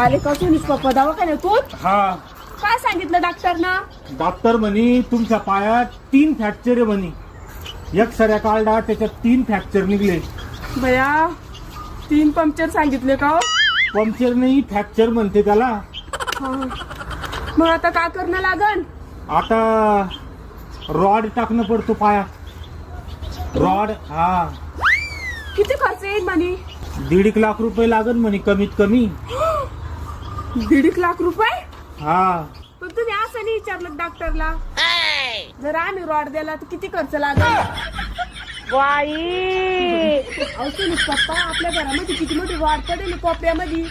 आले का तुम्ही पप्पा दवाखान्यातून? हा. काय सांगितलं डॉक्टरना? डॉक्टर म्हणे तुमच्या पायात 3 फ्रॅक्चर आहे म्हणे. एक सऱ्या काढला त्याच्यात 3 फ्रॅक्चर निघले. बया 3 पंक्चर सांगितले का? पंक्चर नाही, फ्रॅक्चर म्हणते त्याला. मग आता काय करणं लागन? आता रॉड टाकणं पडतो पायात. रॉड. हा. किती खर्च येईल म्हणे? 1.5 लाख रुपये लागन म्हणे कमीत कमी. 1.5 लाख रुपये? हा. पण तुम्ही असं नाही विचारलं डॉक्टरला? जर आम्ही रॉड दिला तर किती खर्च लागेल? बाई पप्पा आपल्या घरामध्ये किती मोठी रॉड पडेल कोपऱ्यामध्ये.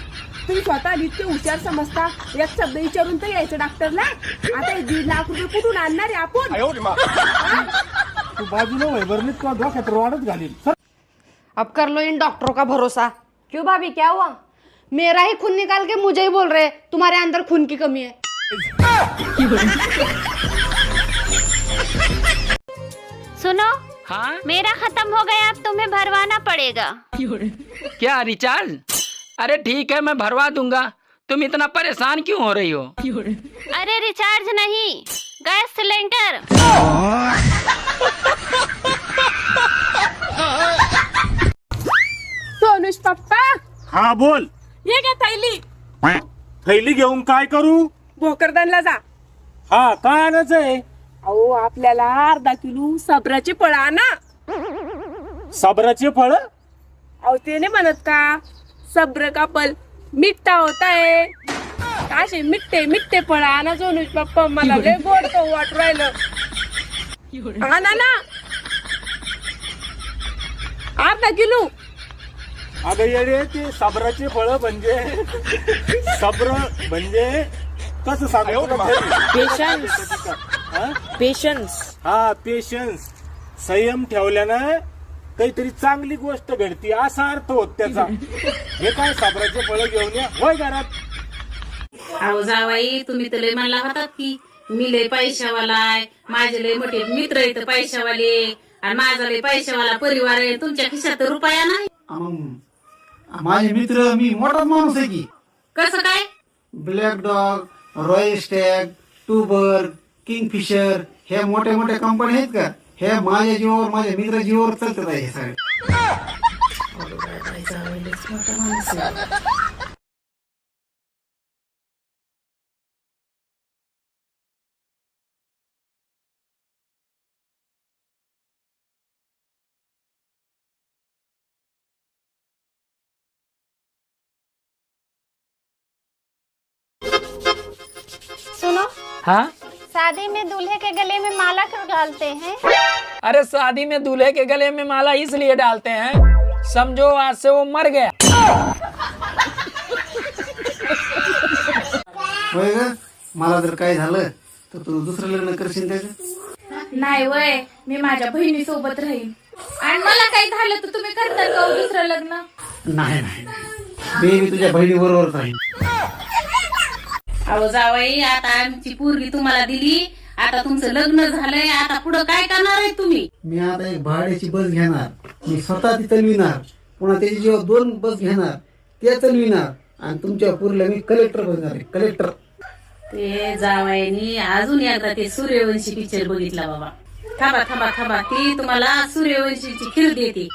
तुम्ही स्वतः इतके हुशार समजता, एक शब्द विचारून तर यायचं डॉक्टरला. आता 1.5 लाख रुपये कुठून आणणार आहे आपण? तू बाजूला वय बरं नाही, तुला डोक्यात रॉडच घालील. अब कर लो इन डॉक्टरों का भरोसा. क्यों भाभी क्या हुआ? मेरा ही खून निकाल के मुझे ही बोल रहे तुम्हारे अंदर खून की कमी है. सुनो, हाँ मेरा खत्म हो गया, अब तुम्हें भरवाना पड़ेगा. क्या रिचार्ज? अरे ठीक है मैं भरवा दूंगा. तुम इतना परेशान क्यों हो रही हो? अरे रिचार्ज नहीं, गैस सिलेंडर. सोनुष पप्पा हा बोल. ये घ्या थैली. थैली घेऊन काय करू? भोकरदनला जा. हा, काय आणायचंय? अहो आपल्याला अर्धा किलो सब्राची फळं आणा. साबराचे फळ? अहो ते नाही म्हणत का, सब्र का फल मिठा होता है. असे मिठ्ठे फळ आणा सोनुष पप्पा. मला लय गोड तो वाटू राहिलं. आणा ना अर्धा किलो. अगं येडे, ते साबराचे फळ म्हणजे सब्र म्हणजे कसं सांगू? पेशन्स. हा, पेशन्स. संयम ठेवल्यानं काहीतरी चांगली गोष्ट घडती असा अर्थ होत त्याचा. हे काय साबराचे फळ घेऊन या होय घरात. अहो जावाई, तुम्ही तर लय म्हणला होतात की मी लय पैशावाला आहे, माझे लय मोठे मित्र आहेत पैशावाले, आणि माझा लय पैशावाला परिवार आहे. तुमच्या खिशात रुपया नाही. माझे मित्र, मी मोठाच माणूस आहे की. कसं काय? Black dog, royal stag, Tuborg, Kingfisher, हे मोठ्या मोठ्या कंपन्या आहेत का, हे माझ्या जीवावर, माझ्या मित्र जीवावर चालतात आहे हे सगळे. सुनो, हाँ. शादी में दूल्हे के गले में माला क्यों डालते हैं? अरे शादी में दूल्हे के गले में माला इसलिए डालते हैं, समझो आज से वो मर गया. होय ग, मला जर काय झालं तर तू दुसरं लग्न करशील त्याचं? नाही वय, मी माझ्या बहिणी सोबत राहील. आणि मला काही झालं तर तुम्ही करता का दुसरं लग्न? नाही नाही, मी तुझ्या बहिणी बरोबरच राहील. अहो जावाई, आता आमची पोरगी तुम्हाला दिली, आता तुमचं लग्न झालंय, आता पुढं काय करणार आहे तुम्ही? मी आता एक भाड्याची बस घेणार, मी स्वतः ती चालविणार, पुन्हा त्याची जेव्हा 2 बस घेणार त्या चालविणार, आणि तुमच्या पुरीला मी कलेक्टर बनणार आहे, कलेक्टर. ते जावाईनी अजून एकदा ते सूर्यवंशी पिक्चर बघितला बाबा. थांबा थांबा थांबा, ती तुम्हाला सूर्यवंशीची खीर देते.